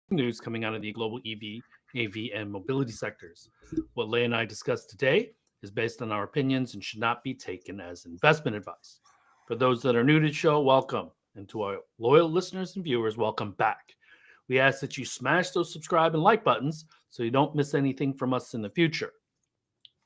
news coming out of the global EV, AV, and mobility sectors. What Lay and I discussed today is based on our opinions and should not be taken as investment advice. For those that are new to the show, welcome. And to our loyal listeners and viewers, welcome back. We ask that you smash those subscribe and like buttons so you don't miss anything from us in the future.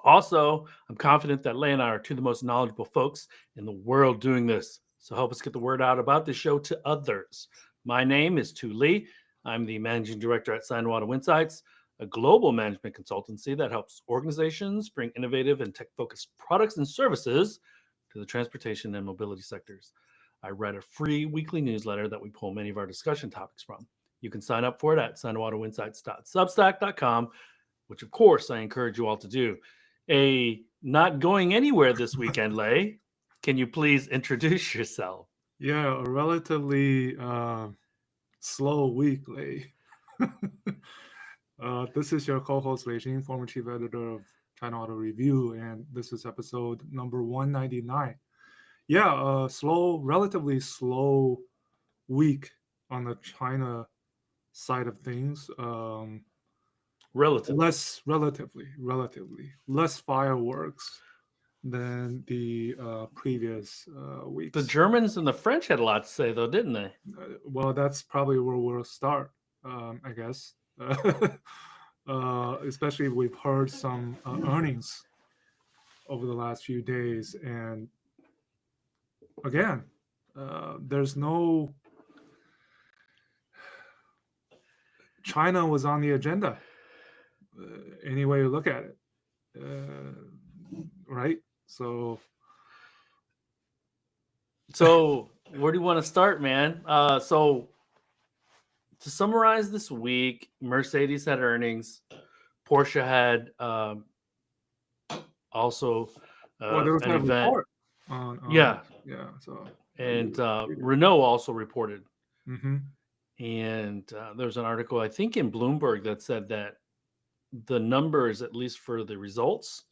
Also, I'm confident that Lay and I are two of the most knowledgeable folks in the world doing this. So help us get the word out about the show to others. My name is Tu Lee. I'm the managing director at Sinowato Insights, a global management consultancy that helps organizations bring innovative and tech-focused products and services to the transportation and mobility sectors. I write a free weekly newsletter that we pull many of our discussion topics from. You can sign up for it at sinowatoinsights.substack.com, which of course I encourage you all to do. A not going anywhere this weekend, Lay. Can you please introduce yourself? Yeah, a relatively slow week, Lei. This is your co-host Lei Jing, former chief editor of China Auto Review, and this is episode number 199. Yeah, relatively slow week on the China side of things. Relatively. Relatively less fireworks than the previous The weeks. Germans and the French had a lot to say, though, didn't they? Well, that's probably where we'll start, I guess. Especially we've heard some earnings over the last few days, and again, there's no China was on the agenda. Any way you look at it, right? So So, where do you want to start, man? To summarize this week, Mercedes had earnings. Porsche had also well, there was an that event. report on Yeah. yeah. So And Renault also reported. mm-hmm. And there was an article, I think, in Bloomberg that said that the numbers, at least for the results,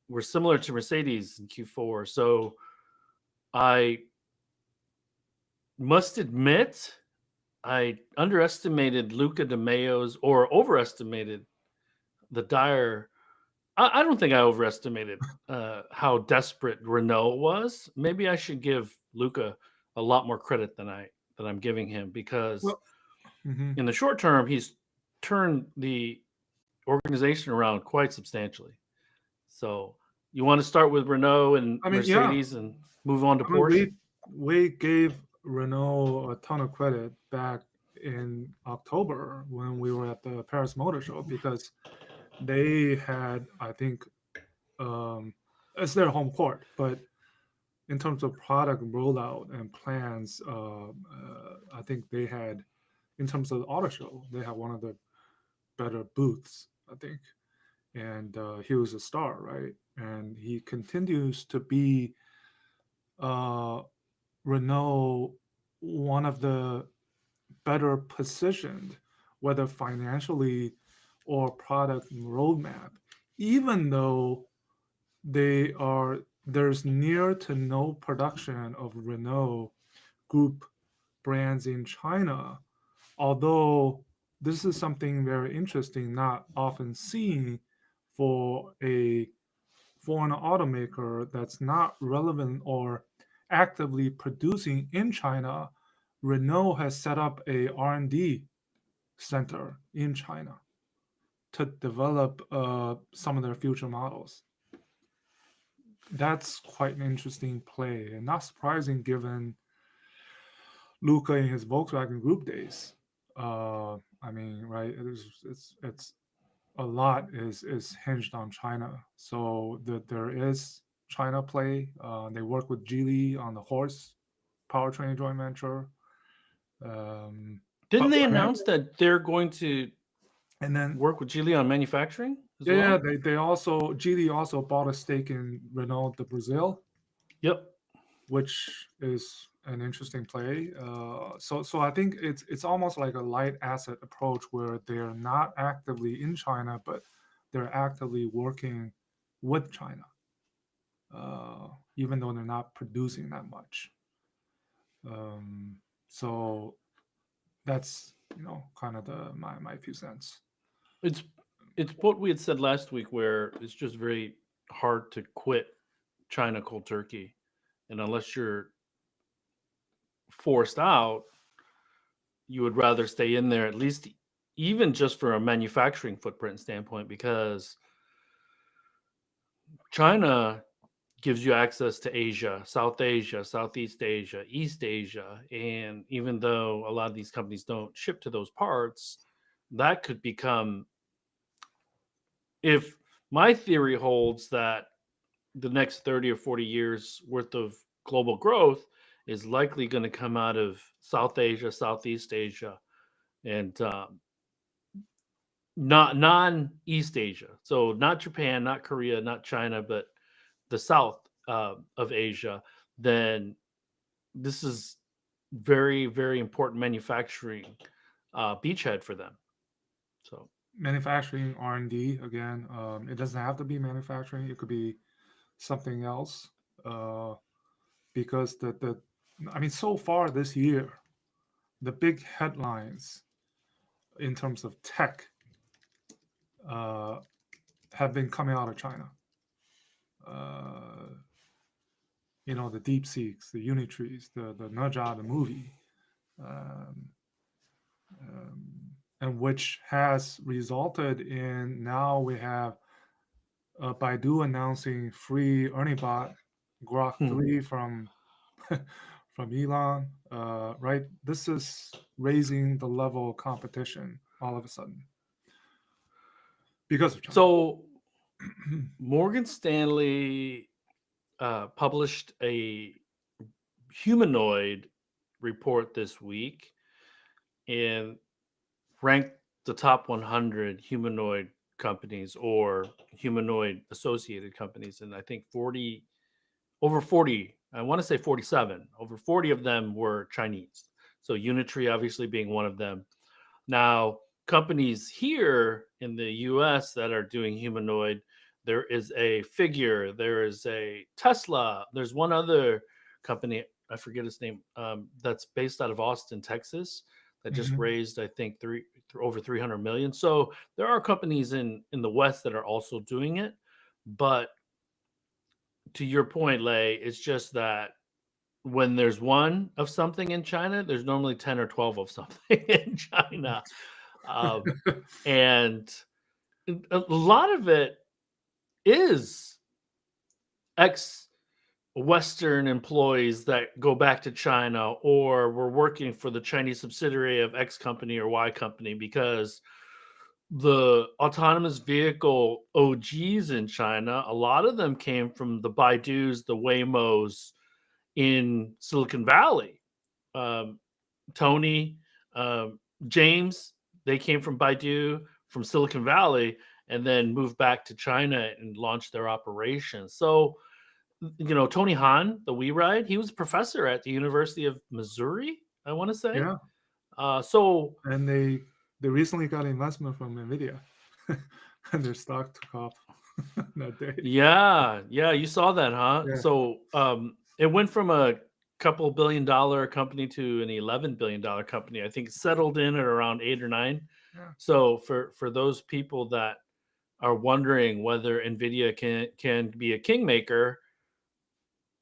were similar to Mercedes in Q4. So I must admit, I underestimated Luca De Meo's or overestimated the dire. I don't think I overestimated how desperate Renault was. Maybe I should give Luca a lot more credit than I'm giving him because Well, mm-hmm. in the short term he's turned the organization around quite substantially. So you want to start with Renault and I mean, yeah. Mercedes and move on to I mean, Porsche? we gave Renault a ton of credit back in October when we were at the Paris Motor Show because they had, I think, it's their home court, but in terms of product rollout and plans, I think they had, in terms of the auto show, they had one of the better booths, I think, and he was a star, right? And he continues to be uh, Renault one of the better positioned, whether financially or product roadmap, even though there's near to no production of Renault group brands in China. Although this is something very interesting, not often seen for a foreign automaker that's not relevant or actively producing in China. Renault has set up a R&D center in China to develop some of their future models. That's quite an interesting play and not surprising given Luca in his Volkswagen Group days. I mean, right? It's a lot is hinged on China. So there is China play. They work with Geely on the horse powertrain joint venture. Um, Didn't but they again, announce that they're going to and then work with Geely on manufacturing as yeah, well? they also Geely also bought a stake in Renault de Brazil, Yep. which is an interesting play. So I think it's almost like a light asset approach where they're not actively in China, but they're actively working with China, even though they're not producing that much. Um, so that's kind of my 2 cents. It's it's what we had said last week, where it's just very hard to quit China cold turkey, and unless you're forced out, you would rather stay in there, at least even just for a manufacturing footprint standpoint, because China gives you access to Asia, South Asia, Southeast Asia, East Asia. And even though a lot of these companies don't ship to those parts, that could become, if my theory holds, that the next 30 or 40 years worth of global growth is likely going to come out of South Asia, Southeast Asia, and not non-East Asia. So not Japan, not Korea, not China, but the South of Asia. Then this is very, very important manufacturing beachhead for them. So Manufacturing, R&D, again, it doesn't have to be manufacturing. It could be something else, because I mean, so far this year, the big headlines in terms of tech have been coming out of China. The DeepSeeks, the Unitrees, the Naja, the movie, um, and which has resulted in, now we have Baidu announcing free Ernie Bot Grok 3 from Elon, right? This is raising the level of competition all of a sudden because of China. So Morgan Stanley published a humanoid report this week and ranked the top 100 humanoid companies or humanoid associated companies. And I think over 40, I want to say 47, over 40 of them were Chinese. So Unitree obviously being one of them. Now, companies here in the US that are doing humanoid, there is a Figure, there is a Tesla, there's one other company, I forget its name, that's based out of Austin, Texas, that just raised, I think, over 300 million. So there are companies in the West that are also doing it. But to your point, Lei, it's just that when there's one of something in China, there's normally 10 or 12 of something in China. And a lot of it is ex-Western employees that go back to China or were working for the Chinese subsidiary of X company or Y company, because the autonomous vehicle OGs in China, a lot of them came from the Baidus, the Waymos in Silicon Valley. Tony, James, they came from Baidu, from Silicon Valley, and then moved back to China and launched their operations. So, Tony Han, the WeRide, he was a professor at the University of Missouri, I want to say. Yeah. And they recently got investment from NVIDIA, and their stock took off that day. Yeah, you saw that, huh? Yeah. So it went from a couple $1 billion company to an $11 billion company. I think settled in at around 8 or 9. Yeah. So for those people that are wondering whether NVIDIA can be a kingmaker,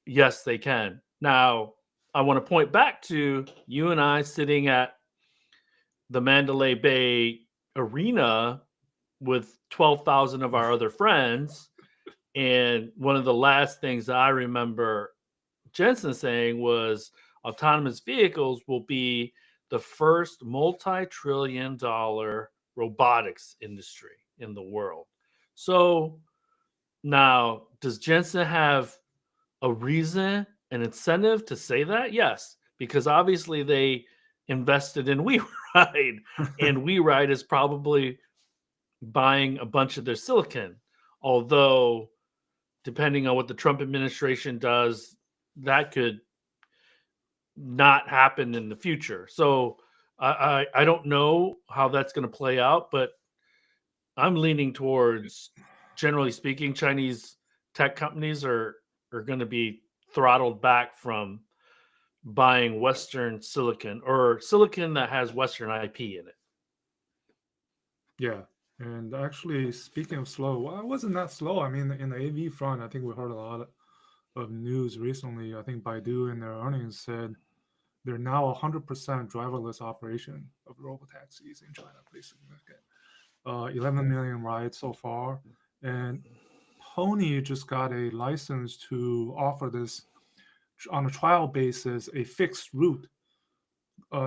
yes, they can. Now, I want to point back to you and I sitting at the Mandalay Bay Arena with 12,000 of our other friends. And one of the last things I remember Jensen saying was autonomous vehicles will be the first multi-trillion-dollar robotics industry in the world. So now, does Jensen have a reason, an incentive to say that? Yes, because obviously they invested in WeRide, and WeRide is probably buying a bunch of their silicon. Although, depending on what the Trump administration does, that could not happen in the future. So I don't know how that's going to play out, but I'm leaning towards, generally speaking, Chinese tech companies are going to be throttled back from buying Western silicon or silicon that has Western IP in it. Yeah. And actually, speaking of slow, well, it wasn't that slow. I mean, in the AV front, I think we heard a lot of news recently. I think Baidu in their earnings said they're now 100% driverless operation of robotaxis in China. Pretty significant. 11 million rides so far. And Pony just got a license to offer this on a trial basis, a fixed route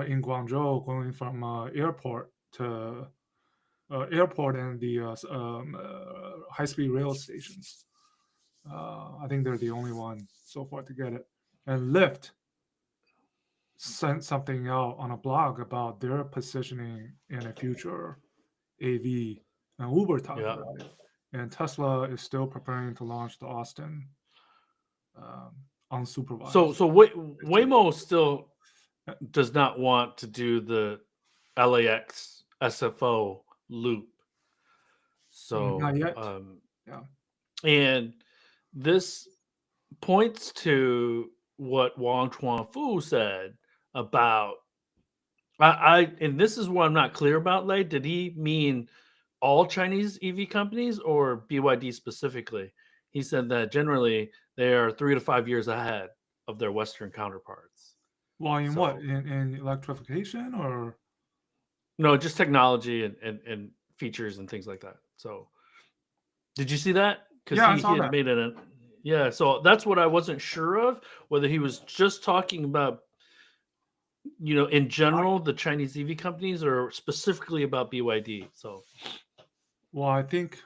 in Guangzhou going from airport to airport and the high-speed rail stations. I think they're the only one so far to get it. And Lyft sent something out on a blog about their positioning in a future AV, and Uber talked Yeah. about it. And Tesla is still preparing to launch the Austin unsupervised. So Waymo still does not want to do the LAX SFO loop. So Not yet. Yeah. And this points to what Wang Chuanfu said about and this is what I'm not clear about, Lei. Did he mean all Chinese EV companies or BYD specifically? He said that generally they are 3 to 5 years ahead of their Western counterparts. Well, in So- what? In electrification or? No, just technology and features and things like that. So, did you see that? Because Yeah, I he saw had that. made it. Yeah, so that's what I wasn't sure of, whether he was just talking about, in general, the Chinese EV companies, or specifically about BYD. So, Well, I think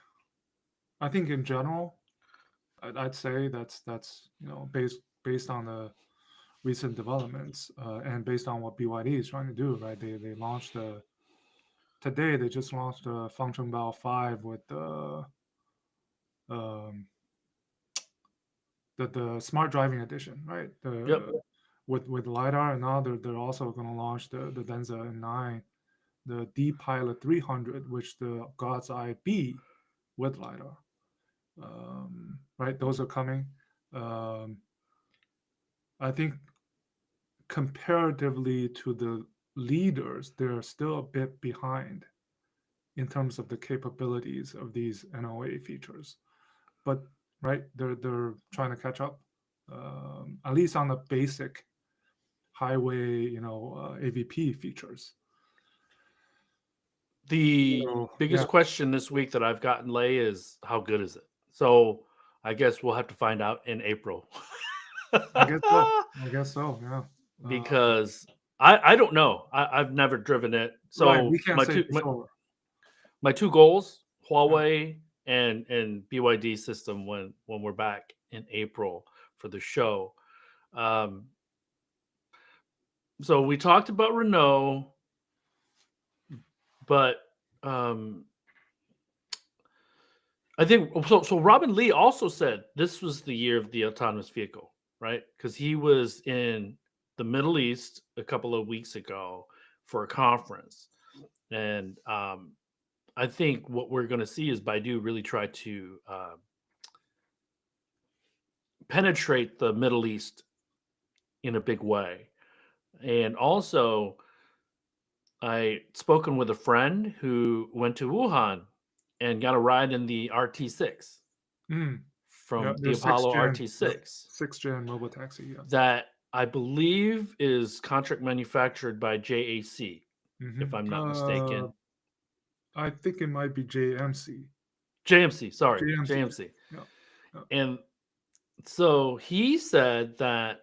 in general, I'd say that's based on the recent developments and based on what BYD is trying to do, right? They launched today. They just launched the Function Bell 5 with the smart driving edition, right? Yep. With lidar, and now they're also going to launch the Denza N9, the D-Pilot 300, which the God's Eye B with lidar. Right, those are coming. I think comparatively to the leaders, they're still a bit behind in terms of the capabilities of these NOA features, but right, they're trying to catch up, at least on the basic highway, AVP features. The So, biggest yeah. question this week that I've gotten, Lei, is how good is it? So, I guess we'll have to find out in April. I guess so. Yeah. Because I don't know. I've never driven it. So Right, we can't my say two for sure. my two goals, Huawei and BYD system when we're back in April for the show. So we talked about Renault, but I think so. Robin Lee also said this was the year of the autonomous vehicle, right? Because he was in the Middle East a couple of weeks ago for a conference, and I think what we're going to see is Baidu really try to penetrate the Middle East in a big way. And also, I spoken with a friend who went to Wuhan and got a ride in the RT6 from Yeah, the there's Apollo 6th RT6 gen robotaxi. Yeah. that I believe is contract manufactured by JAC, if I'm not mistaken. I think it might be JMC. JMC, sorry, JMC. JMC. Yeah. And so he said that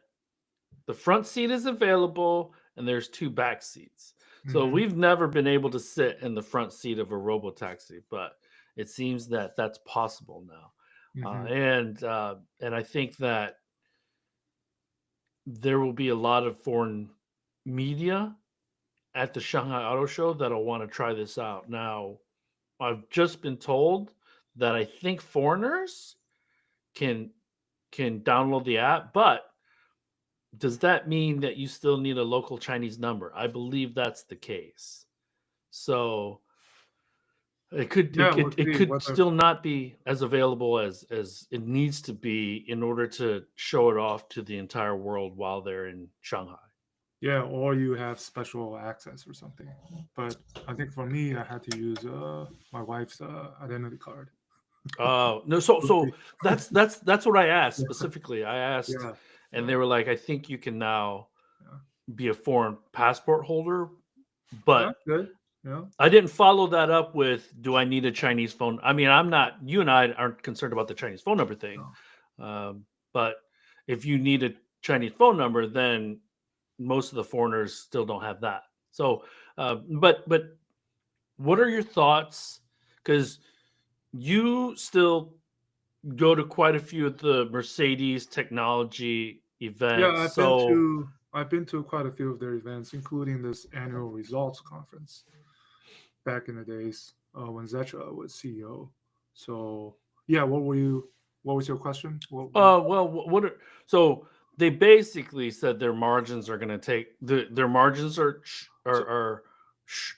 the front seat is available and there's 2 back seats. So we've never been able to sit in the front seat of a robotaxi, but it seems that that's possible now. And I think that there will be a lot of foreign media at the Shanghai Auto Show that'll want to try this out. Now, I've just been told that I think foreigners can download the app, but does that mean that you still need a local Chinese number? I believe that's the case. So It could Yeah, we'll it see could whether. still not be as available as it needs to be in order to show it off to the entire world while they're in Shanghai. Yeah, or you have special access or something. But I think for me, I had to use my wife's identity card. Oh, no, so Okay. that's what I asked Yeah, specifically. I asked, yeah, and yeah, they were like, "I think you can now yeah. be a foreign passport holder," That's but good. Yeah, I didn't follow that up with, "Do I need a Chinese phone?" I mean, I'm not you and I aren't concerned about the Chinese phone number thing, no. but if you need a Chinese phone number, then most of the foreigners still don't have that. So, but what are your thoughts? Because you still go to quite a few of the Mercedes technology Yeah, events. So, I've been to quite a few of their events, including this annual results conference back in the days when Zecha was CEO. So yeah, what was your question? well, what are so they basically said their margins are going to take their margins So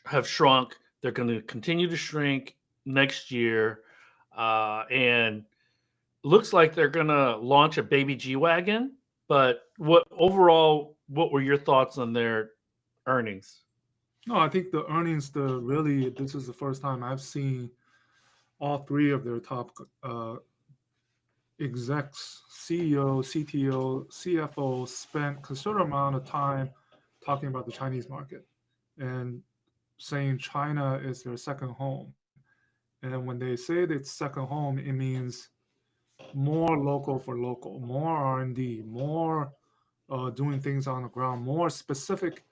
have shrunk. They're going to continue to shrink next year, and looks like they're going to launch a baby G wagon. But what overall, what were your thoughts on their earnings? no, I think the earnings, the really, this is the first time I've seen all three of their top execs, CEO, CTO, CFO, spent considerable amount of time talking about the Chinese market and saying China is their second home. And when they say it's second home, it means more local for local, more R&D, more doing things on the ground, more specific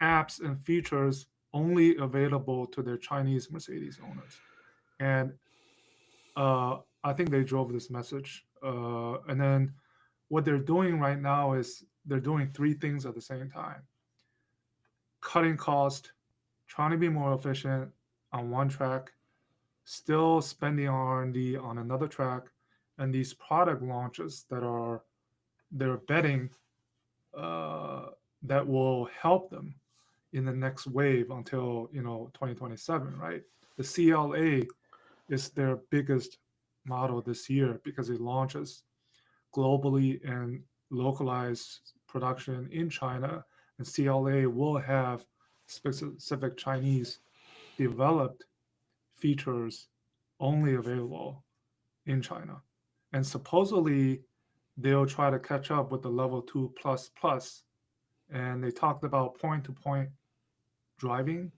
apps and features only available to their Chinese Mercedes owners. And I think they drove this message. And then what they're doing right now is they're doing three things at the same time: cutting cost, trying to be more efficient on one track, still spending on R&D on another track, and these product launches that are they're betting uh, that will help them in the next wave until 2027, right? The CLA is their biggest model this year because it launches globally and localized production in China, and CLA will have specific Chinese developed features only available in China. And supposedly they'll try to catch up with the level 2 plus plus. And they talked about point to point driving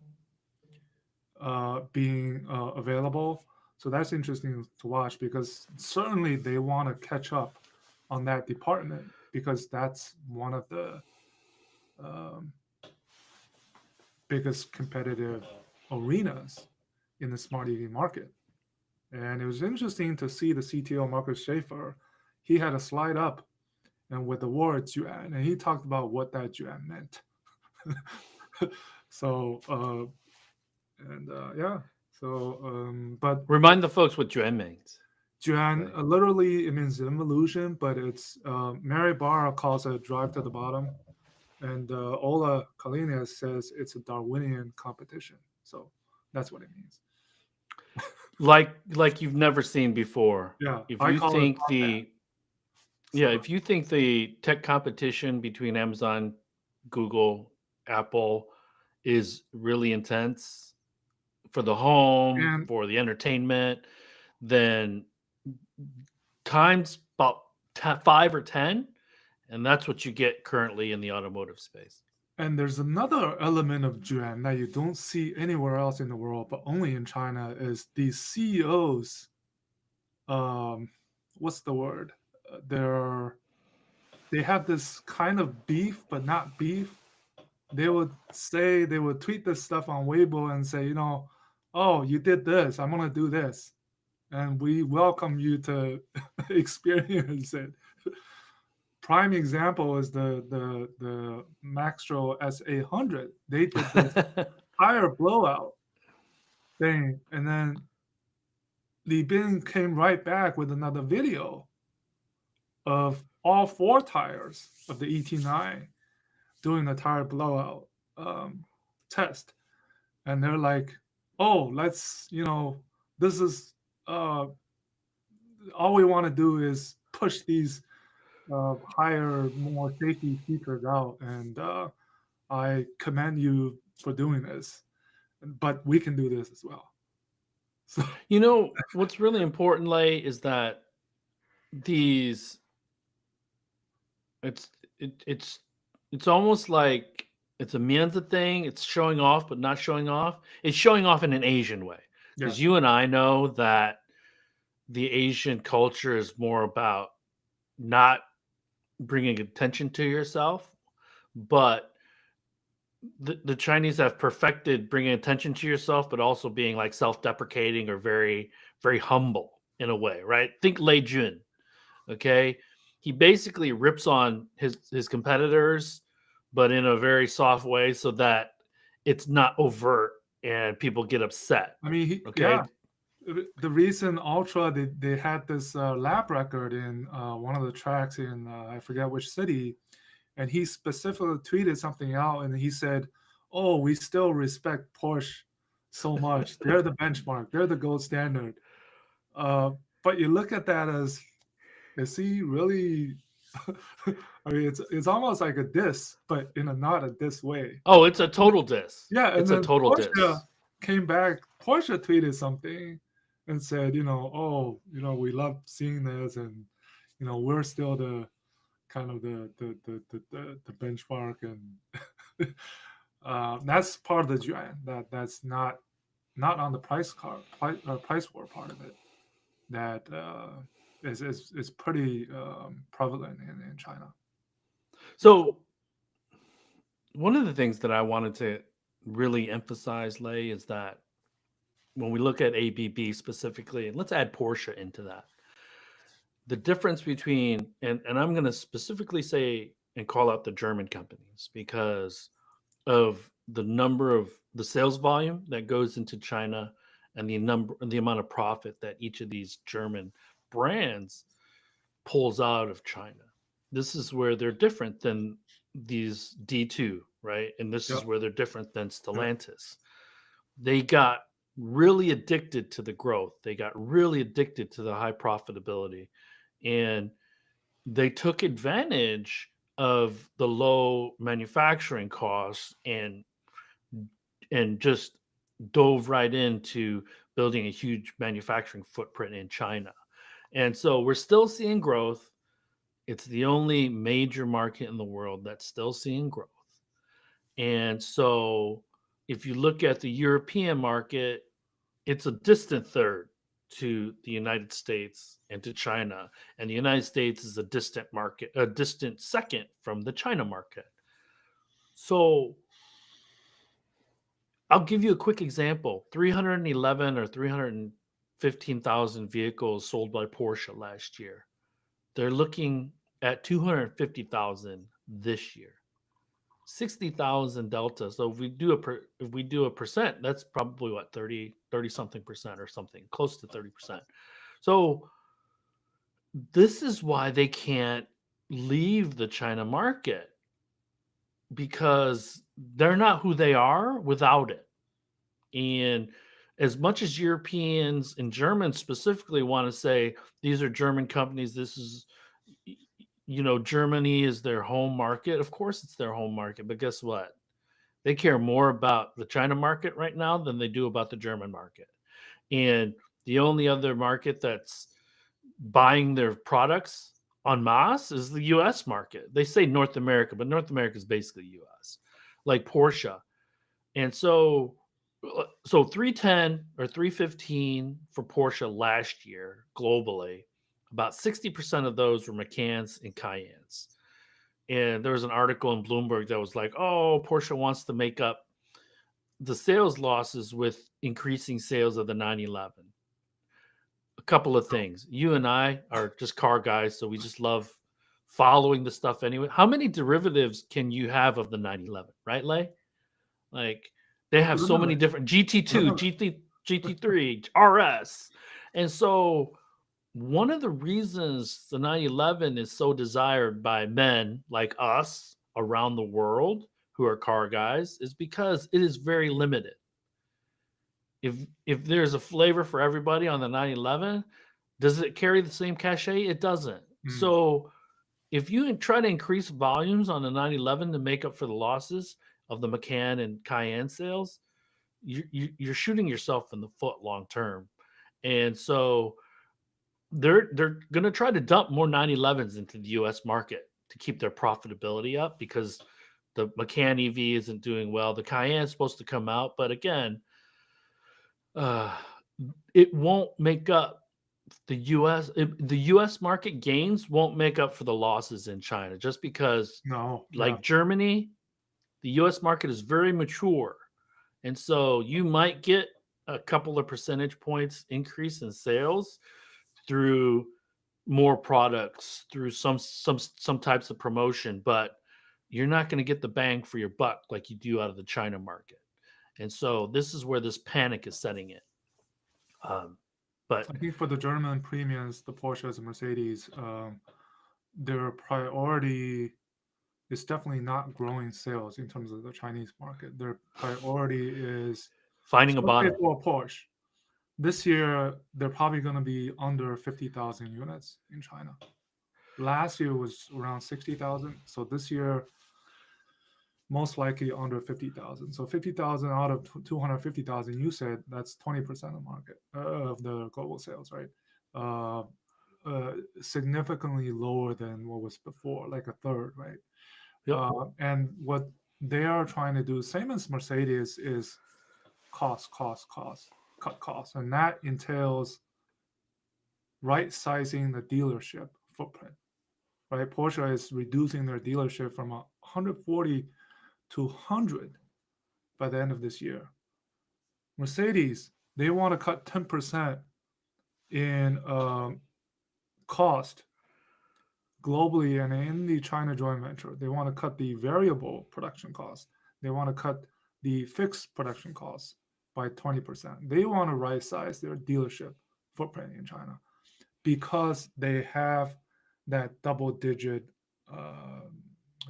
being available. So that's interesting to watch because certainly they want to catch up on that department because that's one of the um, biggest competitive arenas in the smart EV market. And it was interesting to see the CTO Marcus Schaefer. He had a slide up and with the word Juan, and he talked about what that Juan meant. So yeah. So but Remind the folks what Juan means. Juan literally it means involution, but it's Mary Barra calls it drive to the bottom, and Ola Kalina says it's a Darwinian competition. So that's what it means. Like you've never seen before. Yeah, If I you call it think Barbat. if you think the tech competition between Amazon, Google, Apple is really intense for the home, And for the entertainment, then times about 5 or 10, and that's what you get currently in the automotive space. and there's another element of Juan that you don't see anywhere else in the world, but only in China, is these CEOs. Um, what's the word? They have this kind of beef, but not beef. They would tweet this stuff on Weibo and say, oh, you did this, I'm gonna do this, and we welcome you to experience it. Prime example is the Maxtro S800. They did this tire blowout thing, and then Li Bin came right back with another video of all four tires of the ET9 doing the tire blowout test, and they're like, "Oh, let's this is all we want to do is push these higher, more safety features out, and I commend you for doing this. But we can do this as well. So You know, what's really important, Lay, is that these it's it's almost like it's a Mianza thing. It's showing off, but not showing off. It's showing off in an Asian way. yeah, Because you and I know that the Asian culture is more about not bringing attention to yourself, but the Chinese have perfected bringing attention to yourself, but also being like self-deprecating or very, very humble in a way, right? Think Lei Jun, okay? He basically rips on his competitors, but in a very soft way, so that it's not overt and people get upset. I mean, Okay, the recent Ultra, they had this lap record in one of the tracks in I forget which city, and he specifically tweeted something out, and he said, "Oh, we still respect Porsche so much. They're the benchmark. They're the gold standard." But you look at that as, is he really? I mean, it's almost like a diss, but in a not a diss way. oh, it's a total diss. Yeah, and It's a then total diss. Porsche came back. Porsche tweeted something and said, "Oh, we love seeing this, and we're still the kind of the benchmark, and that's part of the giant that's not on the price war part of it. That is pretty prevalent in China." So one of the things that I wanted to really emphasize, Lay, is that when we look at ABB specifically, and let's add Porsche into that, the difference between, and I'm going to specifically say and call out the German companies because of the number of the sales volume that goes into China and the amount of profit that each of these German brands pulls out of China. This is where they're different than these D2, right? And this is Yep. where they're different than Stellantis. They got really addicted to the growth. They got really addicted to the high profitability. And they took advantage of the low manufacturing costs and just dove right into building a huge manufacturing footprint in China. And so we're still seeing growth. It's the only major market in the world that's still seeing growth. And so if you look at the European market, it's a distant third to the United States and to China. And the United States is a distant market, a distant second from the China market. So I'll give you a quick example. 311 or 315,000 vehicles sold by Porsche last year. They're looking at 250,000 this year. 60,000 delta. So if we do a percent, that's probably what 30 something percent or something, close to 30%. So this is why they can't leave the China market, because they're not who they are without it. And as much as Europeans and Germans specifically want to say these are German companies, this is, Germany is their home market. Of course, it's their home market, but guess what? They care more about the China market right now than they do about the German market. And the only other market that's buying their products en masse is the US market. They say North America, but North America is basically US, like Porsche. And so 310 or 315 for Porsche last year globally, about 60% of those were Macans and Cayennes. And there was an article in Bloomberg that was like, oh, Porsche wants to make up the sales losses with increasing sales of the 911. A couple of things. You and I are just car guys, so we just love following the stuff anyway. How many derivatives can you have of the 911, right, Lay? Like, they have so many different GT2, GT3, RS. And so one of the reasons the 911 is so desired by men like us around the world who are car guys is because it is very limited. if there's a flavor for everybody on the 911, does it carry the same cachet? It doesn't. Mm. So if you try to increase volumes on the 911 to make up for the losses of the Macan and Cayenne sales, you're shooting yourself in the foot long term. And so they're going to try to dump more 911s into the U.S. market to keep their profitability up because the Macan EV isn't doing well. The Cayenne is supposed to come out, but again, uh, it won't make up the U.S. market gains won't make up for the losses in China just because, No, yeah. like Germany, the U.S. market is very mature, and so you might get a couple of percentage points increase in sales through more products, through some types of promotion, but you're not going to get the bang for your buck like you do out of the China market. And so this is where this panic is setting in. But I think for the German premiums, the Porsches and Mercedes, their priority is definitely not growing sales in terms of the Chinese market. Their priority is, finding a so let's say bottom. for a Porsche, this year they're probably going to be under 50,000 units in China. Last year was around 60,000, so this year most likely under 50,000. So 50,000 out of 250,000, you said that's 20% of the market of the global sales, right? Significantly lower than what was before, like a third, right? Yep. And what they are trying to do, same as Mercedes, is cut costs, and that entails right sizing the dealership footprint. Right, Porsche is reducing their dealership from 140 to 100 by the end of this year. Mercedes, they want to cut 10% in cost globally and in the China joint venture. They want to cut the variable production cost. They want to cut the fixed production costs by 20%. They want to right size their dealership footprint in China because they have that double digit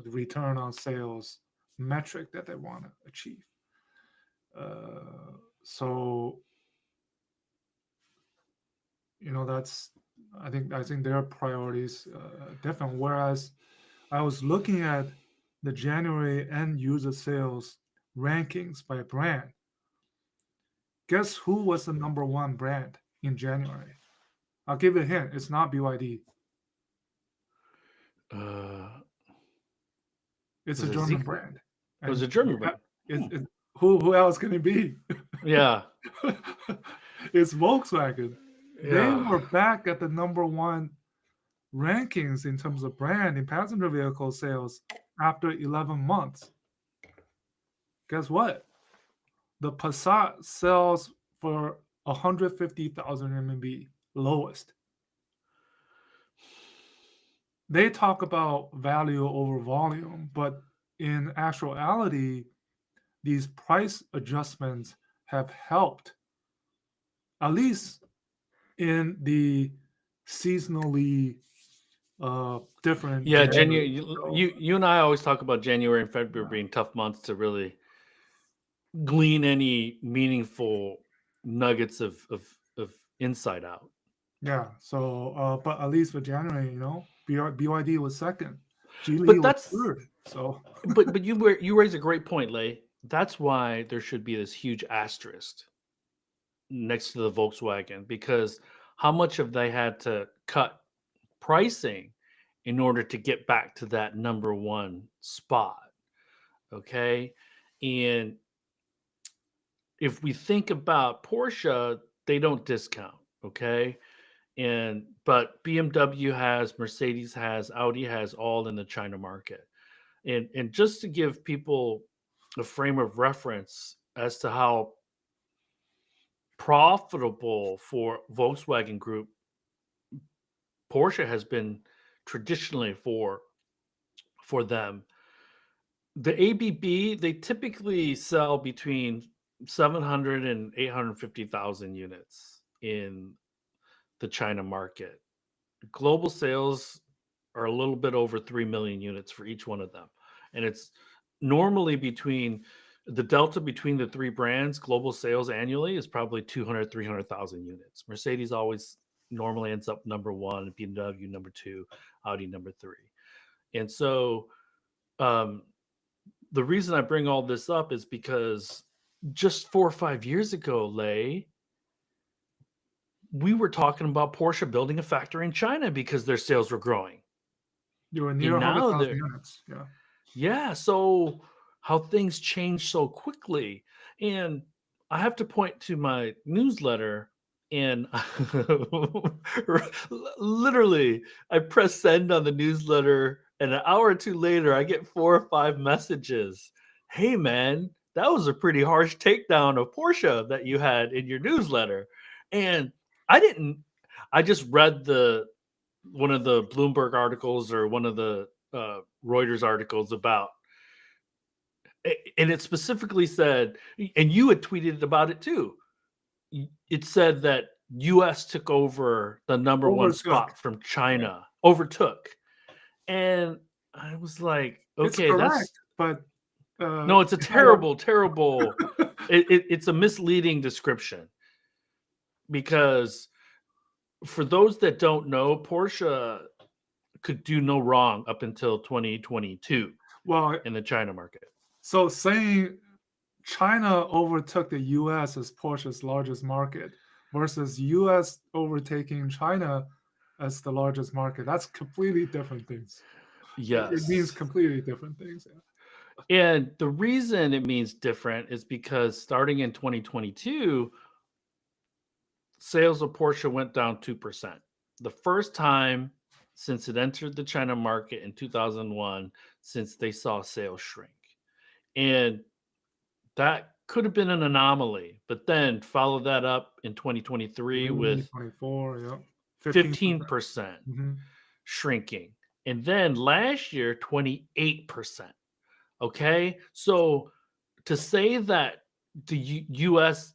return on sales metric that they want to achieve. So that's I think their priorities different. Whereas I was looking at the January end user sales rankings by brand. Guess who was the number one brand in January? I'll give you a hint. It's not BYD. It's a German brand. It was a German brand. Who else can it be? Yeah. It's Volkswagen. They Yeah. were back at the number one rankings in terms of brand in passenger vehicle sales after 11 months. Guess what? The Passat sells for 150,000 RMB, lowest. They talk about value over volume, but in actuality, these price adjustments have helped, at least in the seasonally different. Yeah, January. You and I always talk about January and February being tough months to really glean any meaningful nuggets of insight out. Yeah. So, but at least for January, BYD was second. Geely But was that's third. So, but you raise a great point, Lei. That's why there should be this huge asterisk next to the Volkswagen, because how much have they had to cut pricing in order to get back to that number one spot? Okay. And if we think about Porsche, they don't discount. Okay. But BMW has, Mercedes has, Audi has, all in the China market. And just to give people a frame of reference as to how profitable for Volkswagen Group Porsche has been traditionally for them. The ABB, they typically sell between 700 and 850,000 units in the China market. Global sales are a little bit over 3 million units for each one of them. And it's normally between The delta between the three brands, global sales annually, is probably 200, 300,000 units. Mercedes always normally ends up number one, BMW number two, Audi number three. And so the reason I bring all this up is because just 4 or 5 years ago, Lei, we were talking about Porsche building a factory in China because their sales were growing. You were near And now 100,000 they're, units. Yeah. yeah, so how things change so quickly. And I have to point to my newsletter, and literally I press send on the newsletter, and an hour or two later I get 4 or 5 messages. Hey man, that was a pretty harsh takedown of Porsche that you had in your newsletter. And I just read one of the Bloomberg articles or one of the Reuters articles about, and it specifically said, and you had tweeted about it too. It said that U.S. took over the number one Overtook. spot from China, overtook, and I was like, It's okay, correct, but no, it's a terrible, terrible. It's a misleading description, because for those that don't know, Porsche could do no wrong up until 2022 well, in the China market. so saying China overtook the U.S. as Porsche's largest market versus U.S. overtaking China as the largest market, that's completely different things. Yes. It means completely different things. Yeah. And the reason it means different is because starting in 2022, sales of Porsche went down 2%. The first time since it entered the China market in 2001, since they saw sales shrink. And that could have been an anomaly, but then follow that up in 2023 with 24, yeah. 15% Mhm. shrinking. And then last year, 28%. Okay. So to say that the US,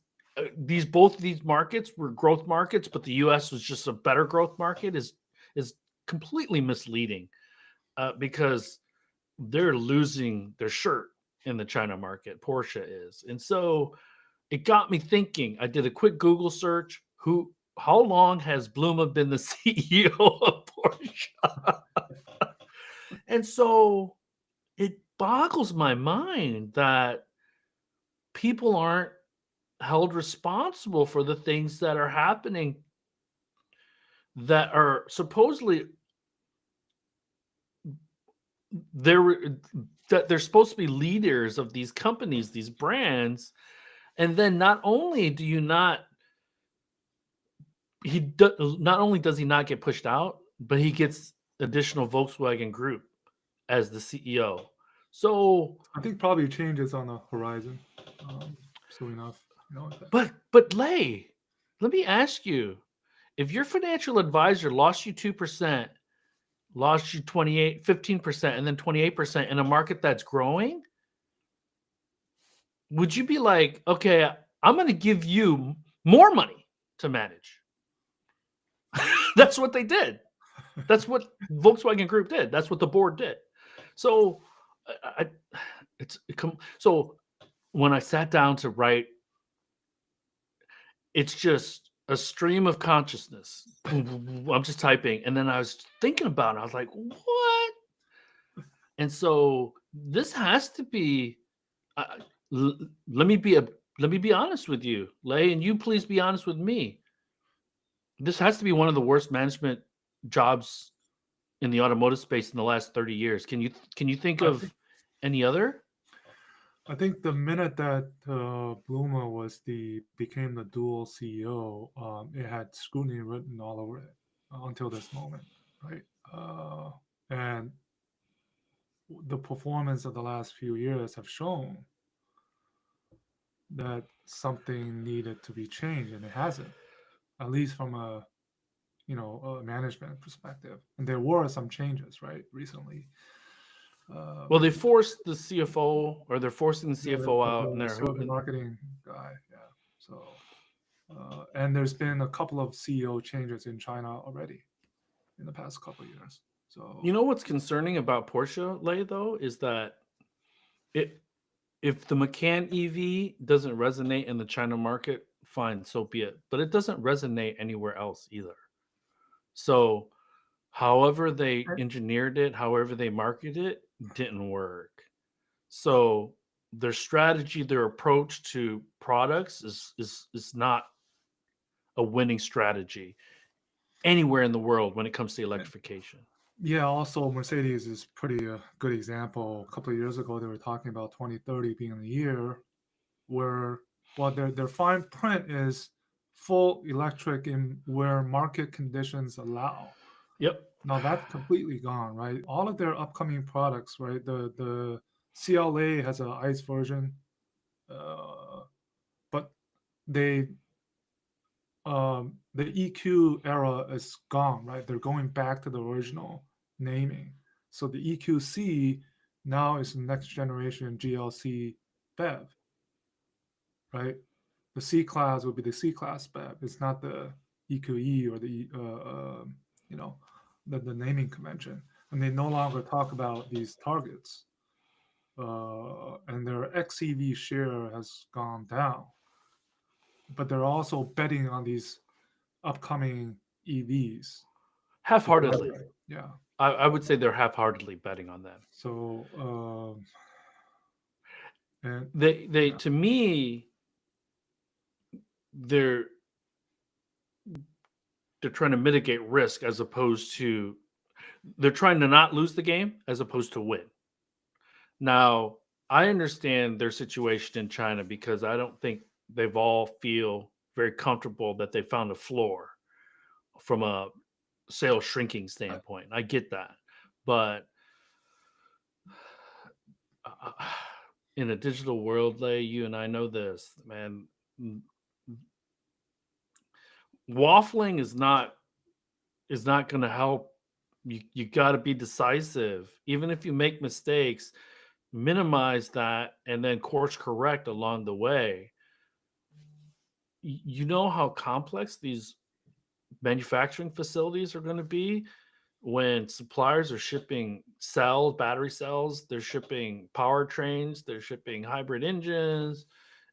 both of these markets were growth markets, but the US was just a better growth market is completely misleading, because they're losing their shirt in the China market. Porsche is. And so it got me thinking. I did a quick Google search. How long has Bluma been the CEO of Porsche? And so it boggles my mind that people aren't held responsible for the things that are happening that are supposedly they're supposed to be leaders of these companies, these brands. And then not only not only does he not get pushed out, but he gets additional Volkswagen Group as the CEO. So I think probably changes on the horizon. Soon enough. but Lei, let me ask you, if your financial advisor lost you 2%, lost you 15%, and then 28% in a market that's growing, would you be like, okay, I'm going to give you more money to manage? That's what they did. That's what Volkswagen Group did. That's what the board did. So so when I sat down to write, it's just a stream of consciousness. I'm just typing, and then I was thinking about it. I was like, what? And so this has to be. Let me be honest with you, Lei, and you please be honest with me. This has to be one of the worst management jobs in the automotive space in the last 30 years. Can you think of any other? I think the minute that Bluma became the dual CEO, it had scrutiny written all over it until this moment, right? And the performance of the last few years have shown that something needed to be changed, and it hasn't, at least from a management perspective. And there were some changes, right, recently. Well, they forced the CFO, or they're forcing the CFO out, and they're the marketing guy. Yeah. So, and there's been a couple of CEO changes in China already in the past couple of years. So you know what's concerning about Porsche, Lei, though, is that it if the Macan EV doesn't resonate in the China market, fine, so be it. But it doesn't resonate anywhere else either. So, however they engineered it, however they marketed it, didn't work. So their strategy, their approach to products is not a winning strategy anywhere in the world when it comes to electrification. Yeah, also Mercedes is pretty good example. A couple of years ago, they were talking about 2030 being the year where, well, their fine print is full electric in where market conditions allow. Yep. Now that's completely gone, right? All of their upcoming products, right? The CLA has an ICE version, but they the EQ era is gone, right? They're going back to the original naming. So the EQC now is the next generation GLC BEV, right? The C class will be the C class BEV. It's not the EQE or the you know the naming convention, and they no longer talk about these targets. And their XEV share has gone down, but they're also betting on these upcoming EVs. Half-heartedly. Yeah. I would say they're half-heartedly betting on them. So and They to me, they're trying to mitigate risk as opposed to they're trying to not lose the game as opposed to win. Now, I understand their situation in China because I don't think they've all feel very comfortable that they found a floor from a sales shrinking standpoint. I get that. But in a digital world, Lei, you and I know this, man. Waffling is not going to help. You got to be decisive. Even if you make mistakes, minimize that and then course correct along the way. You know how complex these manufacturing facilities are going to be when suppliers are shipping cells, battery cells, they're shipping powertrains, they're shipping hybrid engines.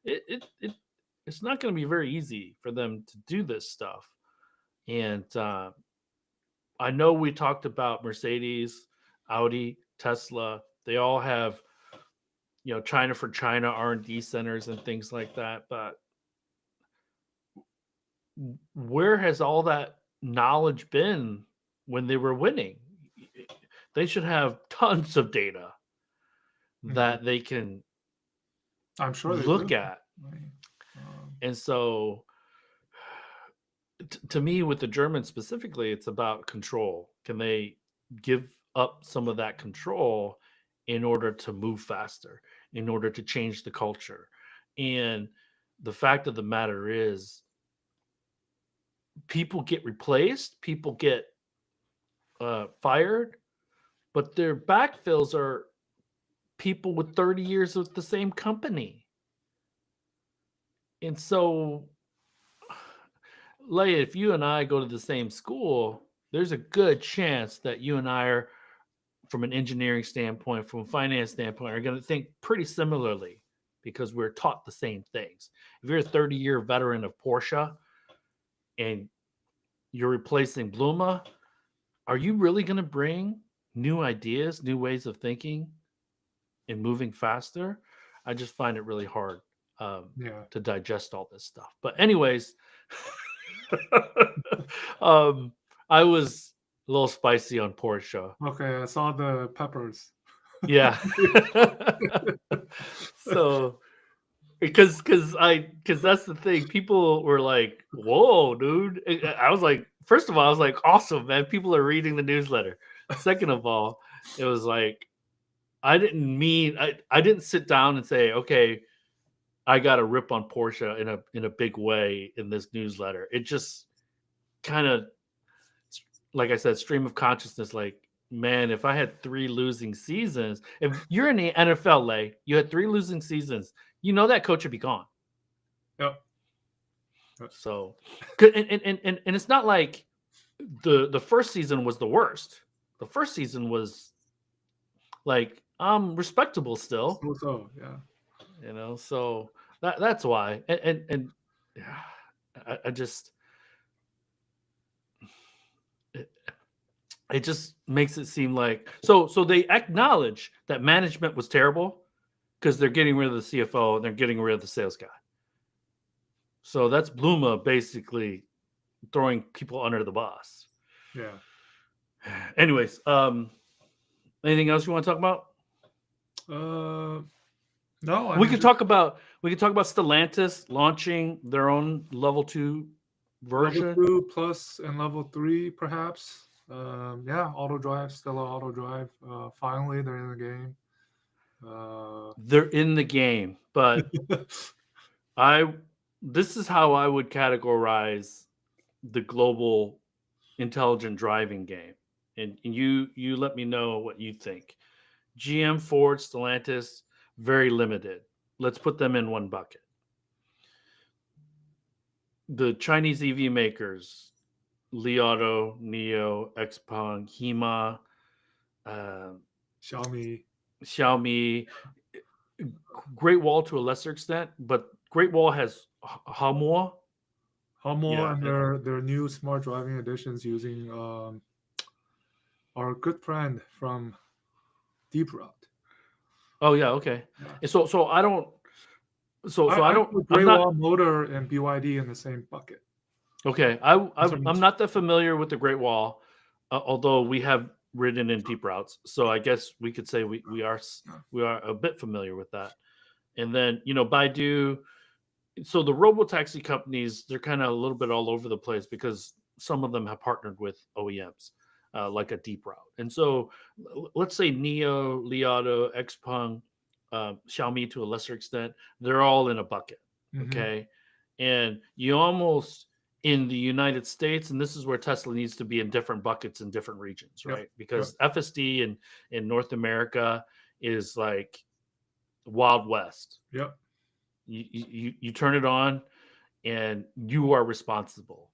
It's not going to be very easy for them to do this stuff. And I know we talked about Mercedes, Audi, Tesla. They all have, China for China R&D centers and things like that. But where has all that knowledge been when they were winning? They should have tons of data that they can I'm sure they look do. at. And so to me, with the Germans specifically, it's about control. Can they give up some of that control in order to move faster, in order to change the culture? And the fact of the matter is, people get replaced, people get fired, but their backfills are people with 30 years with the same company. And so, Leia, if you and I go to the same school, there's a good chance that you and I are, from an engineering standpoint, from a finance standpoint, are going to think pretty similarly because we're taught the same things. If you're a 30-year veteran of Porsche and you're replacing Bluma, are you really going to bring new ideas, new ways of thinking and moving faster? I just find it really hard to digest all this stuff. But anyways, I was a little spicy on Porsche. Okay, I saw the peppers. Yeah. So because that's the thing. People were like, "Whoa, dude!" I was like, first of all, I was like, "Awesome, man! People are reading the newsletter." Second of all, it was like, I didn't sit down and say, "Okay, I got to rip on Porsche in a big way in this newsletter." It just kind of, like I said, stream of consciousness. Like, man, if I had 3 losing seasons, if you're in the NFL, Lei, you had 3 losing seasons, that coach would be gone. Yep. So, and it's not like the first season was the worst. The first season was like respectable still. So yeah. So that's why. And yeah, I just it, it just makes it seem like so they acknowledge that management was terrible because they're getting rid of the CFO and they're getting rid of the sales guy. So that's Bluma basically throwing people under the bus. Yeah. Anyways, anything else you want to talk about? No, I We mean, could talk about Stellantis launching their own level 2 level version. 2 plus and level 3, perhaps. Yeah, auto drive, Stella auto drive. Finally, they're in the game. They're in the game, but this is how I would categorize the global intelligent driving game. And you let me know what you think. GM, Ford, Stellantis, very limited. Let's put them in one bucket. The Chinese EV makers, Li Auto, NIO, XPeng, Hema, Xiaomi, Great Wall to a lesser extent, but Great Wall has Hamo. and their new smart driving editions using our good friend from Deep Route. Oh yeah, okay. Yeah. So I don't. I don't. put Great Wall Motor and BYD in the same bucket. Okay, I'm not that familiar with the Great Wall, although we have ridden in deep routes, so I guess we could say we are a bit familiar with that. And then Baidu. So the robo-taxi companies, they're kind of a little bit all over the place because some of them have partnered with OEMs, like a Deep Route. And so let's say NIO, Li Auto, XPeng, Xiaomi to a lesser extent, they're all in a bucket. Okay. And you almost, in the United States, and this is where Tesla needs to be in different buckets in different regions, right? Because FSD in North America is like Wild West. Yep. You turn it on and you are responsible.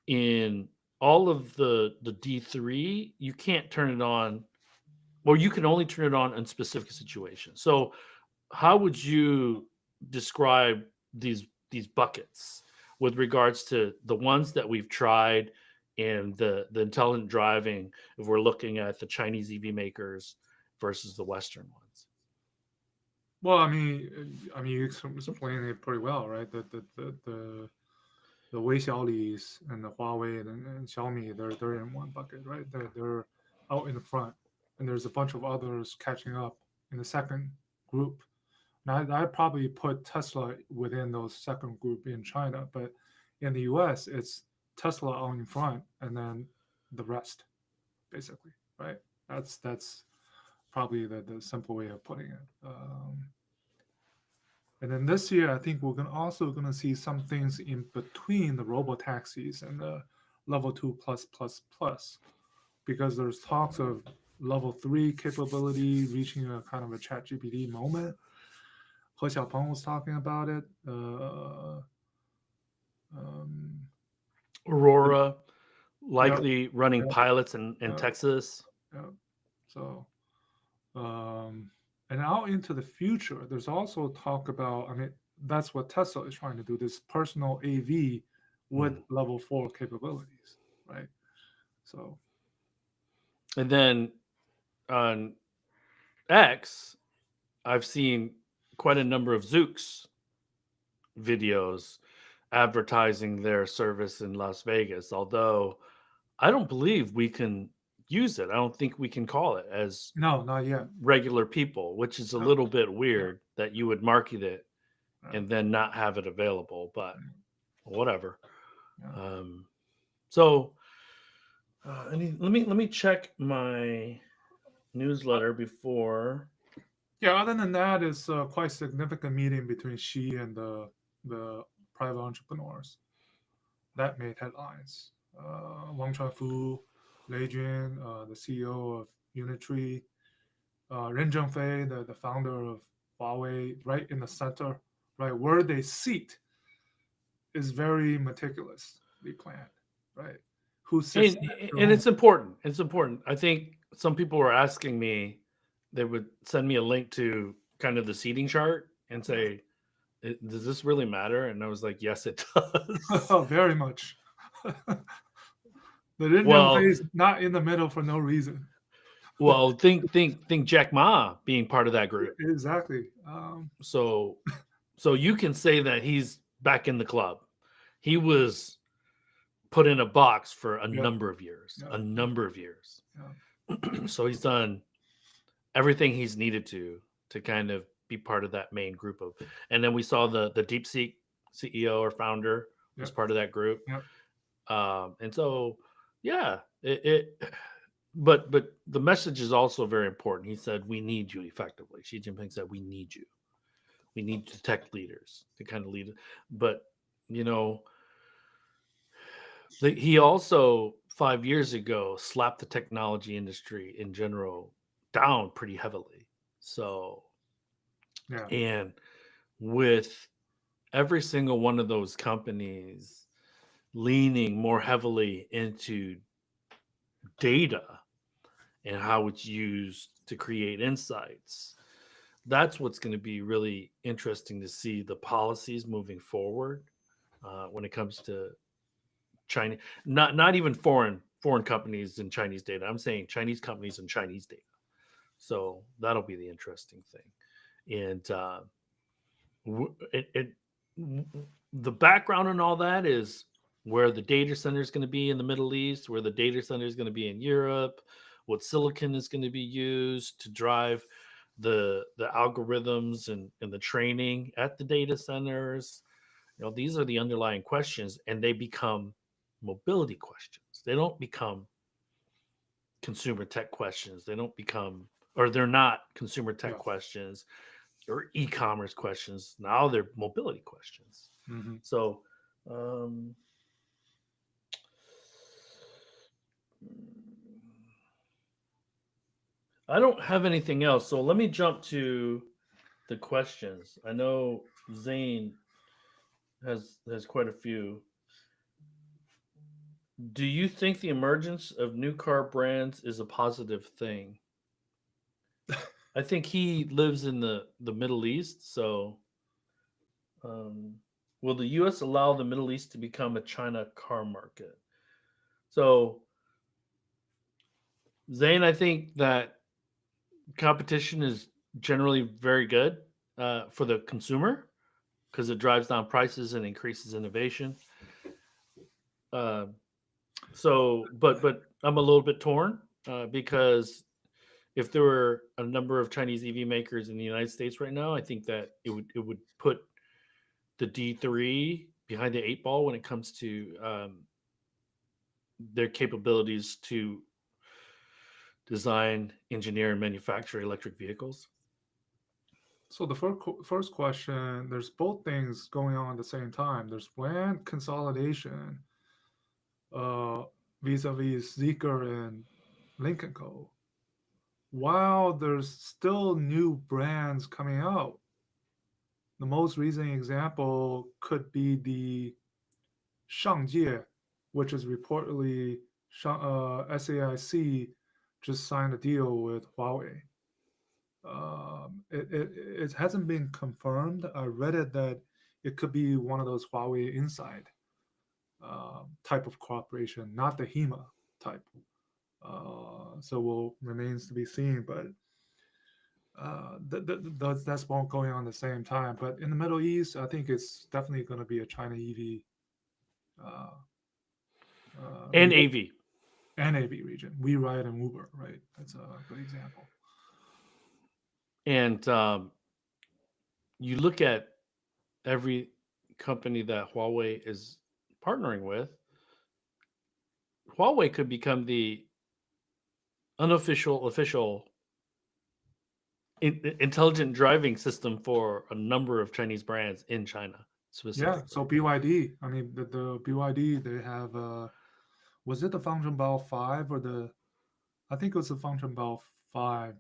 In all of the D3, you can't turn it on, or you can only turn it on in specific situations. So how would you describe these buckets with regards to the ones that we've tried and the intelligent driving, if we're looking at the Chinese EV makers versus the Western ones? Well, I mean, you explained it pretty well, right? The Weixiaolis and the Huawei and Xiaomi, they're in one bucket, right? They're out in the front, and there's a bunch of others catching up in the second group. Now, I'd probably put Tesla within those second group in China, but in the US, it's Tesla out in front, and then the rest, basically, right? That's probably the simple way of putting it. And then this year, I think we're also going to see some things in between the robo taxis and the level 2 plus, because there's talks of level 3 capability reaching a kind of a ChatGPT moment. He Xiaopeng was talking about it. Aurora likely running pilots in Texas. Yeah. So, and out into the future, there's also talk about, I mean, that's what Tesla is trying to do, this personal AV with level 4 capabilities, right? So. And then on X, I've seen quite a number of Zoox videos advertising their service in Las Vegas, although I don't believe we can use it. I don't think we can call it as no, not yet, regular people, which is a little bit weird that you would market it and then not have it available, but whatever. So let me check my newsletter before. Yeah, other than that, it's a quite significant meeting between Xi and the private entrepreneurs that made headlines. Wang Chuanfu, Lei Jun, the CEO of Unitree, Ren Zhengfei, the founder of Huawei, right in the center, right where they seat is very meticulously planned, right? Who sits and it's important. It's important. I think some people were asking me, they would send me a link to kind of the seating chart, and say, does this really matter? And I was like, yes, it does. Oh, very much. The interface is not in the middle for no reason. Well, think Jack Ma being part of that group. Exactly. So you can say that he's back in the club. He was put in a box for a number of years, Yeah. So he's done everything he's needed to kind of be part of that main group of. And then we saw the DeepSeek CEO or founder was part of that group. Yep. And so, yeah, but the message is also very important. He said, we need you effectively. Xi Jinping said, we need you. We need tech leaders to kind of lead. But, he also 5 years ago slapped the technology industry in general down pretty heavily. So, Yeah. and with every single one of those companies leaning more heavily into data and how it's used to create insights, that's what's going to be really interesting to see the policies moving forward when it comes to China, not even foreign companies and Chinese data. I'm saying Chinese companies and Chinese data. So that'll be the interesting thing. And the background and all that is where the data center is going to be in the Middle East, where the data center is going to be in Europe, what silicon is going to be used to drive the algorithms and the training at the data centers. These are the underlying questions, and they become mobility questions. They don't become consumer tech questions. They don't become, or they're not consumer tech questions or e-commerce questions. Now they're mobility questions. Mm-hmm. So, I don't have anything else. So let me jump to the questions. I know Zane has quite a few. Do you think the emergence of new car brands is a positive thing? I think he lives in the Middle East, so will the U.S. allow the Middle East to become a China car market? So, Zane, I think that competition is generally very good for the consumer because it drives down prices and increases innovation. But I'm a little bit torn because if there were a number of Chinese EV makers in the United States right now, I think that it would put the D3 behind the 8 ball when it comes to their capabilities to design, engineer, and manufacture electric vehicles. So the first question, there's both things going on at the same time. There's brand consolidation vis-a-vis Zeekr and Lynk & Co. While there's still new brands coming out. The most recent example could be the Shangjie, which is reportedly SAIC just signed a deal with Huawei. It hasn't been confirmed. I read it that it could be one of those Huawei Inside type of cooperation, not the HEMA type. So remains to be seen, but that's both going on at the same time. But in the Middle East, I think it's definitely going to be a China EV and AV. And AV region. WeRide and Uber, right? That's a good example. And you look at every company that Huawei is partnering with, Huawei could become the official intelligent driving system for a number of Chinese brands in China specifically. Yeah, so BYD, I mean, the BYD, they have, was it the Function Bell 5 or I think it was the Function Bell 5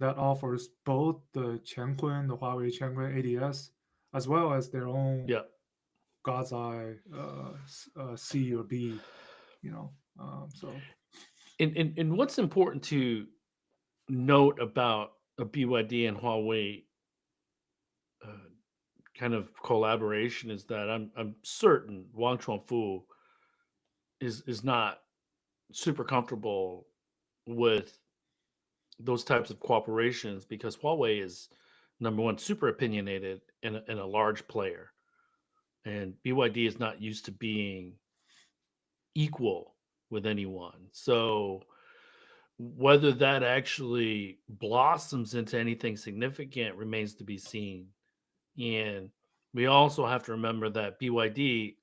that offers both the Qianquan, the Huawei Qianquan ADS, as well as their own God's Eye C or B, so. And what's important to note about a BYD and Huawei kind of collaboration is that I'm certain Wang Chuanfu is not super comfortable with those types of cooperations because Huawei is number one super opinionated and a large player, and BYD is not used to being equal with anyone. So whether that actually blossoms into anything significant remains to be seen. And we also have to remember that BYD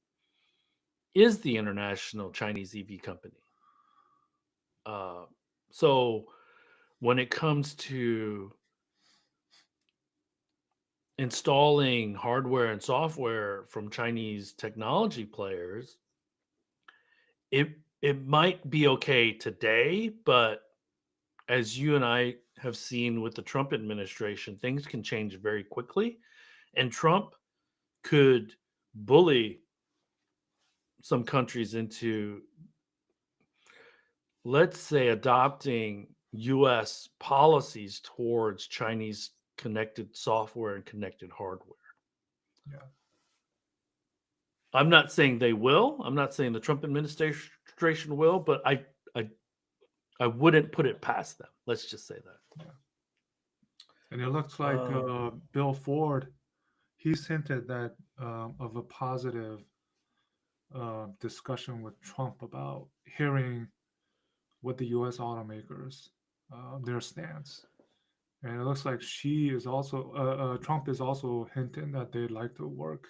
is the international Chinese EV company. Uh, so when it comes to installing hardware and software from Chinese technology players, it it might be okay today, but as you and I have seen with the Trump administration, things can change very quickly, and Trump could bully some countries into, let's say, adopting US policies towards Chinese connected software and connected hardware. Yeah. I'm not saying they will. I'm not saying the Trump administration will, but I I wouldn't put it past them. Let's just say that. And it looks like Bill Ford, he's hinted that of a positive discussion with Trump about hearing what the U.S. automakers their stance. And it looks like she is also Trump is also hinting that they'd like to work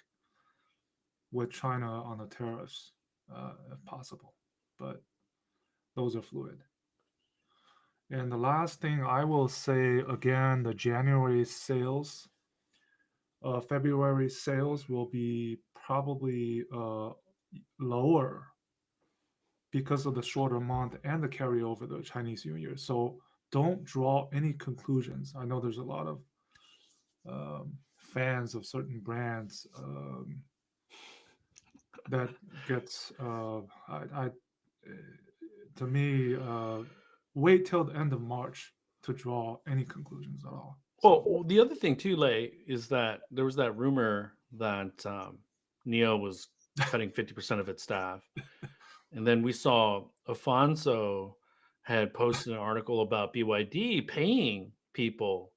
with China on the tariffs if possible, but those are fluid. And the last thing I will say again, the January sales, February sales will be probably lower because of the shorter month and the carryover the Chinese New Year. So don't draw any conclusions. I know there's a lot of fans of certain brands that gets to me wait till the end of March to draw any conclusions at all. So Well, the other thing too, Lay, is that there was that rumor that Neo was cutting 50% of its staff. And then we saw Afonso had posted an article about BYD paying people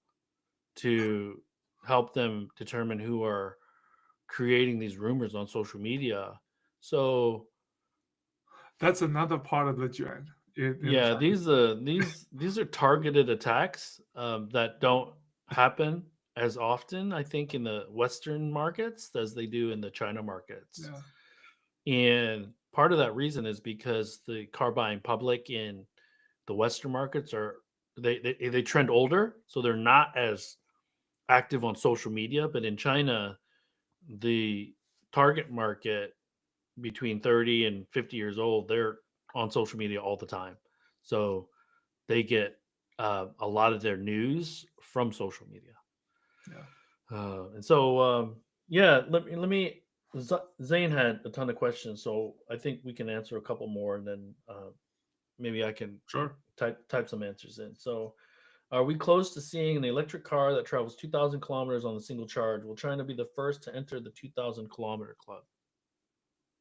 to help them determine who are creating these rumors on social media. So that's another part of the trend. yeah, these are targeted attacks that don't happen as often, I think, in the Western markets as they do in the China markets. Yeah. And part of that reason is because the car buying public in the Western markets are they trend older, so they're not as active on social media. But in China, the target market between 30 and 50 years old, they're on social media all the time. So they get a lot of their news from social media. Yeah. And so, yeah, let me. Zane had a ton of questions, so I think we can answer a couple more, and then maybe I can Sure. type some answers in. So, are we close to seeing an electric car that travels 2,000 kilometers on a single charge? Will China be the first to enter the 2,000 kilometer club?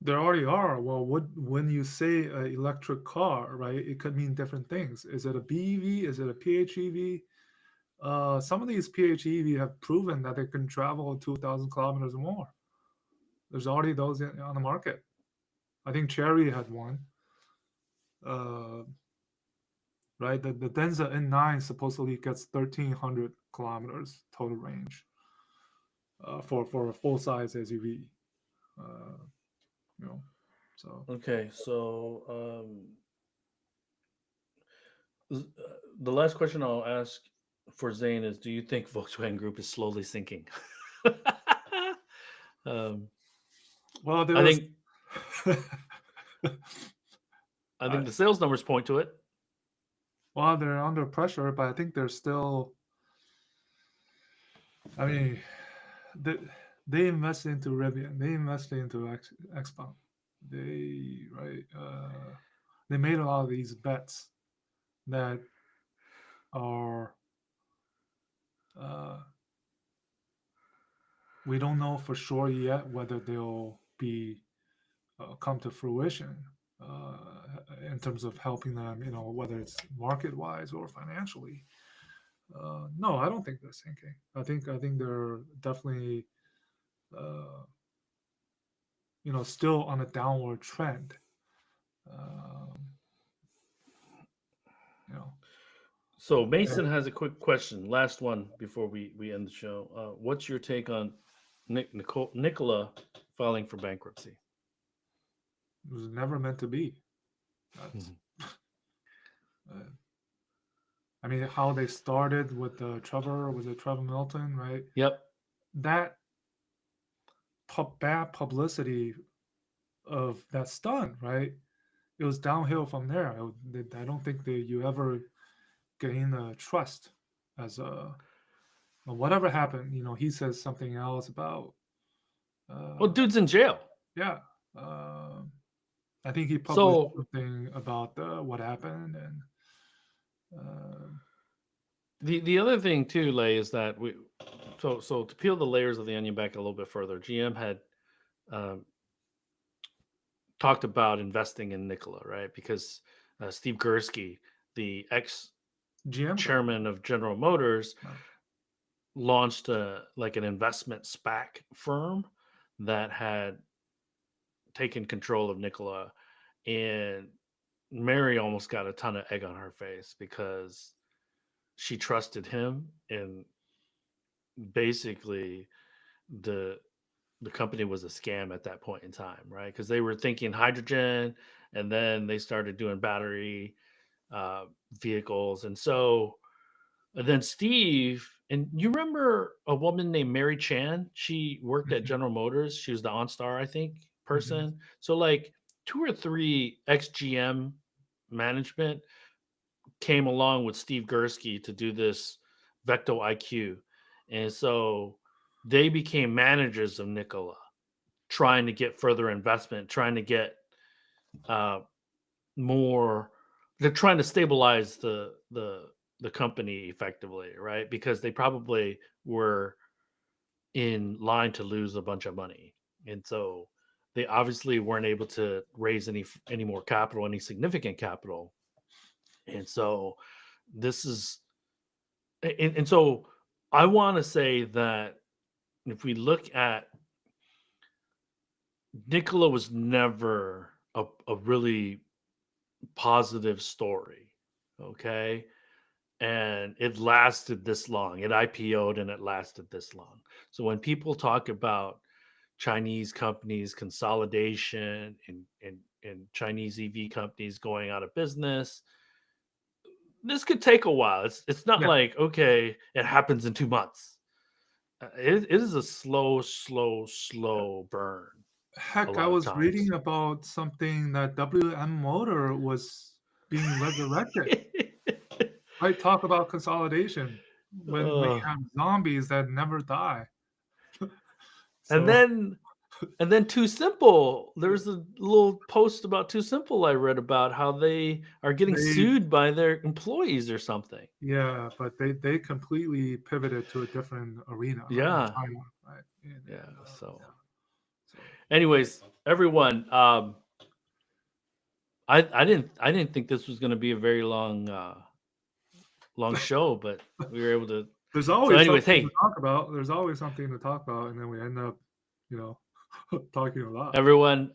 There already are. Well, when you say an electric car, right, it could mean different things. Is it a BEV? Is it a PHEV? Some of these PHEV have proven that they can travel 2,000 kilometers or more. There's already those on the market. I think Chery had one. Right, the Denza N9 supposedly gets 1,300 kilometers total range for a full size SUV. You know, so Okay, so the last question I'll ask for Zane is: do you think Volkswagen Group is slowly sinking? um, well, there I was. think I think the sales numbers point to it. Well, they're under pressure, but I think they're still. I mean, they invested into Rivian, they invested into XPeng, they made a lot of these bets that are we don't know for sure yet whether they'll be come to fruition uh, in terms of helping them, whether it's market wise or financially. No, I don't think they're sinking. I think they're definitely uh, still on a downward trend. Um, you know, So and Mason has a quick question. Last one before we end the show. What's your take on Nikola filing for bankruptcy? it was never meant to be. That's, uh, I mean, how they started with was it Trevor Milton, right? Yep. That bad publicity of that stunt, right? It was downhill from there. I don't think that you ever gain the trust as a whatever happened. He says something else about Well, dude's in jail. yeah. Uh, I think he published So something about what happened, and uh, the other thing too, Lay, is that so to peel the layers of the onion back a little bit further, GM had um, talked about investing in Nikola, right? Because Steve Gursky, the ex GM chairman of General Motors, Wow. launched like an investment SPAC firm that had taken control of Nikola, and Mary almost got a ton of egg on her face because she trusted him, and basically the the company was a scam at that point in time, right? Because they were thinking hydrogen, and then they started doing battery uh, vehicles, and then Steve, and you remember a woman named Mary Chan? She worked at Mhm, General Motors. She was the OnStar, I think, mhm. person. So like 2 or 3 ex GM management came along with Steve Gursky to do this Vecto IQ, and so they became managers of Nikola, trying to get further investment, trying to get uh, more. They're trying to stabilize the company effectively, right? Because they probably were in line to lose a bunch of money, and so they obviously weren't able to raise any more capital, any significant capital, and so this is and so I want to say that if we look at Nikola was never a really positive story, okay? And it lasted this long. It IPO'd and it lasted this long. So when people talk about Chinese companies consolidation and Chinese EV companies going out of business, this could take a while. It's not Yeah. like okay, it happens in 2 months. It is a slow burn a Heck, I lot of was times. reading about something that WM Motor was being resurrected. Right? Talk about consolidation when you Uh, have zombies that never die. and So then and then Too Simple. There's a little post about Too Simple I read about how they are getting they, sued by their employees or something. yeah, but they completely pivoted to a different arena in Yeah, China, right? yeah. And So, yeah, so anyways, everyone, I didn't think this was going to be a very long show, but we were able to. there's So, always anyways, something to hey, talk about. There's always something to talk about, and then we end up, you know, talking a lot. everyone,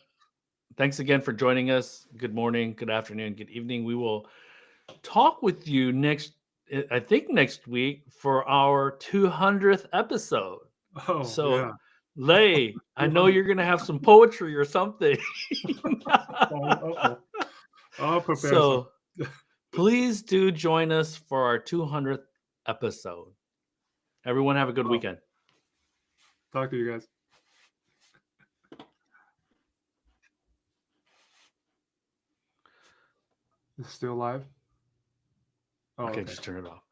thanks again for joining us. Good morning, good afternoon, good evening. We will talk with you I think next week for our 200th episode. Oh So, yeah, Lay, I know 200. you're going to have some poetry or something. Uh-oh. I'll prepare some. So, please do join us for our 200th episode. Everyone, have a good Oh, weekend. talk to you guys. It's still live. Oh, Okay, okay. just turn it off.